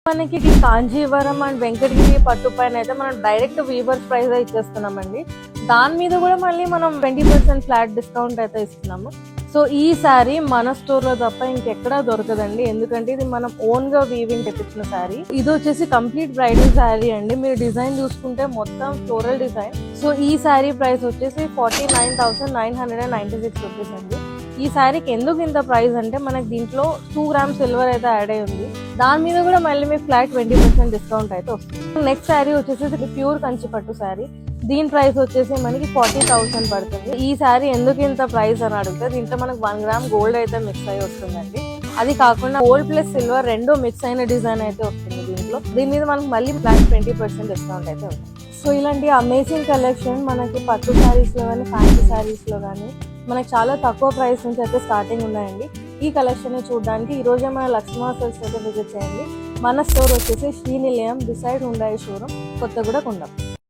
మనకి కాంజీవరం అండ్ వెంకటగిరి పట్టు పైన అయితే మనం డైరెక్ట్ వీవర్స్ ప్రైస్ ఇచ్చేస్తున్నామండి. దాని మీద కూడా మళ్ళీ మనం 20% ఫ్లాట్ డిస్కౌంట్ అయితే ఇస్తున్నాము. సో ఈ శారీ మన స్టోర్ లో తప్ప ఇంకెక్కడా దొరకదండి, ఎందుకంటే ఇది మనం ఓన్ గా వీవింగ్ తెప్పించిన శారీ. ఇది వచ్చేసి కంప్లీట్ బ్రైడల్ శారీ అండి. మీరు డిజైన్ చూసుకుంటే మొత్తం ఫ్లోరల్ డిజైన్. సో ఈ శారీ ప్రైస్ వచ్చేసి 49,996 రూపీస్ అండి. ఈ శారీకి ఎందుకు ఇంత ప్రైస్ అంటే మనకి దీంట్లో 2 grams సిల్వర్ అయితే యాడ్ అయి ఉంది. దాని మీద కూడా మళ్ళీ మీకు ఫ్లాట్ 20% డిస్కౌంట్ అయితే వస్తుంది. నెక్స్ట్ శారీ వచ్చేసి ప్యూర్ కంచి పట్టు శారీ. దీని ప్రైస్ వచ్చేసి మనకి 40,000 పడుతుంది. ఈ శారీ ఎందుకు ఇంత ప్రైస్ అని అడిగితే దీంట్లో మనకు 1 gram గోల్డ్ అయితే మిక్స్ అయి వస్తుందండి. అది కాకుండా గోల్డ్ ప్లస్ సిల్వర్ రెండు మిక్స్ అయిన డిజైన్ అయితే వస్తుంది దీంట్లో. దీని మీద మనకు మళ్ళీ ఫ్లాట్ 20% డిస్కౌంట్ అయితే ఉంది. సో ఇలాంటి అమేజింగ్ కలెక్షన్ మనకి పట్టు శారీస్ లో కానీ ఫ్యాన్సీ శారీస్ లో కానీ మనకి చాలా తక్కువ ప్రైస్ నుంచి అయితే స్టార్టింగ్ ఉన్నాయండి. ఈ కలెక్షన్ ని చూడడానికి ఈ రోజే మన లక్ష్మీ సిల్క్స్ అయితే విజిట్ చేయండి. మన స్టోర్ వచ్చేసి శ్రీనిలయం బిసైడ్ హుండాయి షోరూమ్, కొత్తగూడ, కుండం.